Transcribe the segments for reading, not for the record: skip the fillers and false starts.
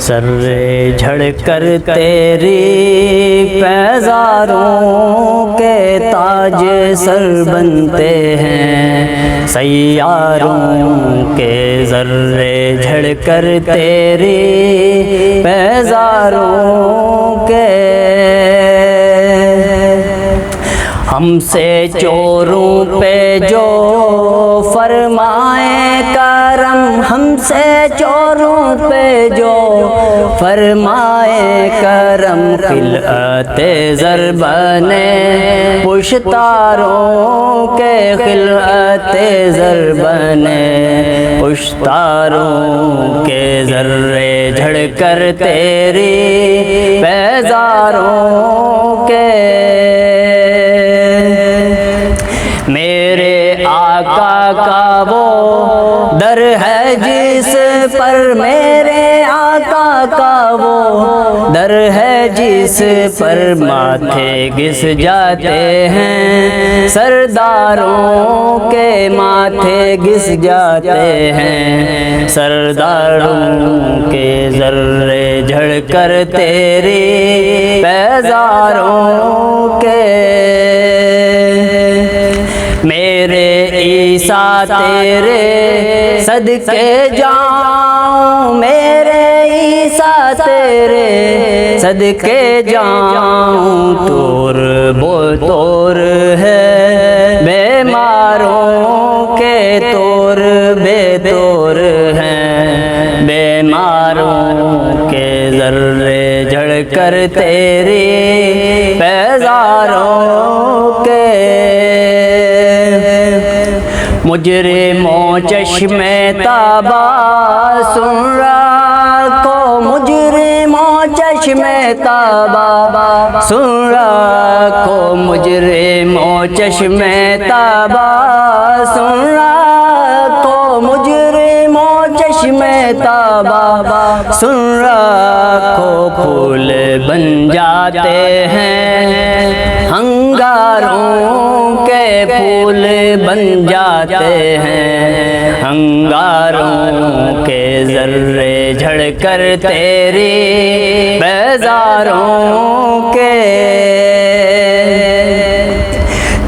سر جھڑ کر تیری پیزاروں کے تاج سر بنتے ہیں، سیاروں کے ذرے جھڑ کر تیری پیزاروں کے، ہم سے چوروں پہ جو فرمائے کرم، ہم سے چوروں پہ جو فرمائے کرم، خلعت زر بنے پشتاروں کے، خلعت زر بنے پشتاروں کے، ذرے جھڑ کر تیری پیزاروں کے، میرے آقا کا وہ در ہے جس پر، میرے آقا کا وہ در ہے جس پر ماتھے گھس جاتے ہیں، سرداروں کے ماتھے گھس جاتے ہیں، سرداروں کے ذرے جھڑ کر تیری پیزاروں کے، میرے عیسیٰ تیرے صدقے جاؤں، میرے عیسیٰ تیرے صدقے جاؤں، طور بو طور ہے بیماروں کے، طور بے طور ہیں بیماروں کے، ذرے جھڑ کر تیری پیزاروں کے، مجرموں چشمے تابا سن رکھو، مجرموں چشمے تابا سن رکھو، مجرموں چشمے تابا سن رکھو، مجرموں چشمے تابا سن رکھو، پھول بن جاتے ہیں انگاروں کے، پھول بن جاتے ہیں انگاروں کے، ذرے جھڑ کر تیری بیزاروں کے،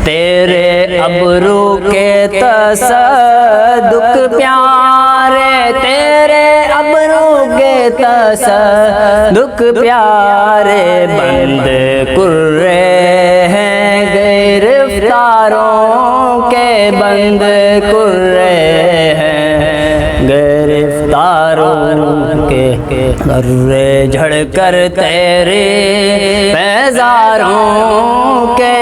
تیرے ابرو کے تصدق پیارے، تیرے ابرو کے تصدق پیارے، بند کرے ہیں گرفتاروں کے، بند کرے ہیں گرفتاروں کے، ذرے جھڑ کر تیرے پیزاروں کے،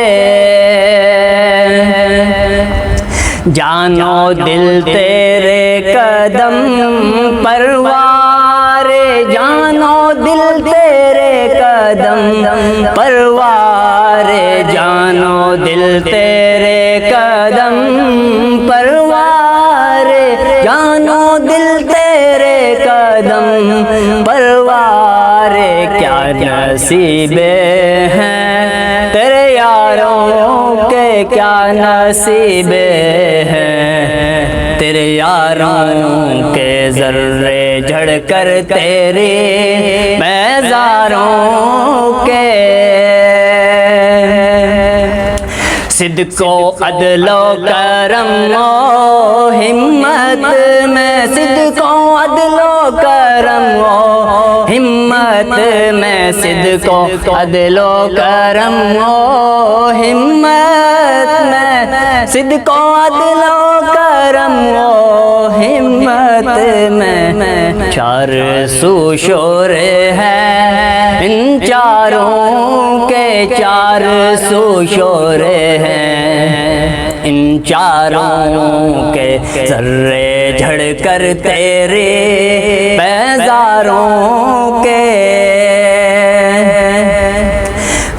جانو دل تیرے قدم پروارے، جانو دل تیرے قدم پروارے، جانو دل تیرے قدم پروارے، جانو دل تیرے قدم پروارے، کیا نصیب ہیں تیرے یاروں کے، کیا نصیب ہیں تیرے یاروں کے، ذرے جھڑ کر تیرے میزاروں کے، صدق و عدل و کرم و ہمت میں، صدق و عدل و کرم و ہمت میں، صدق و عدل و کرم و ہمت میں، صدق و عدل و کرم و ہمت میں، چار سو شور ہے ان چاروں کے، چار سو شور ہیں ان چاروں کے، ذرے جھڑ کر تیرے بیزاروں کے،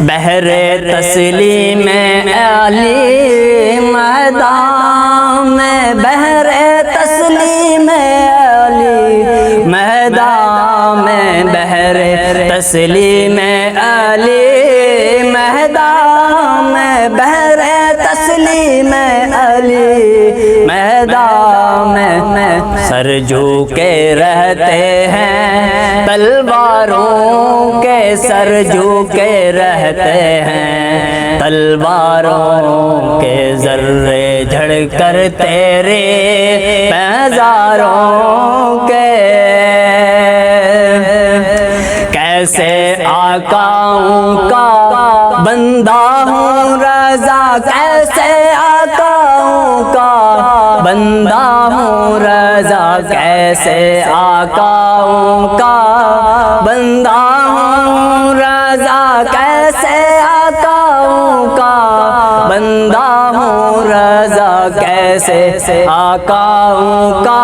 بحر تسلیم علی میدان میں، بحر تسلیم علی میدان میں، بحر تسلیم علی میدان میں، بحر تسلیم علی میدان میں، سر جھکے رہتے ہیں تلوار تلواروں کے سر جھکے رہتے ہیں، تلواروں کے ذرے جھڑ کر تیرے پیزاروں کے، کیسے آقاؤں کا بندہ ہوں رضا، کیسے آقاؤں کا بندہ ہوں رضا، کیسے آقاؤں کا بندہ ہوں رضا، کیسے آقاؤں کا بندہ ہوں رضا، کیسے آقاؤں کا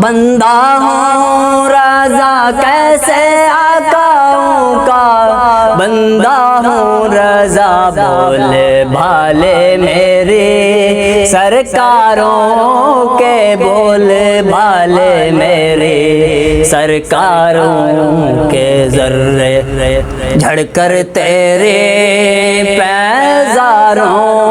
بندہ ہوں رضا، کیسے آقاؤں کا بندہ ہوں رضا، بولے بھالے میرے سرکاروں کے، بولے بھالے میرے سرکاروں کے ذرے جھڑ کر تیرے پیزاروں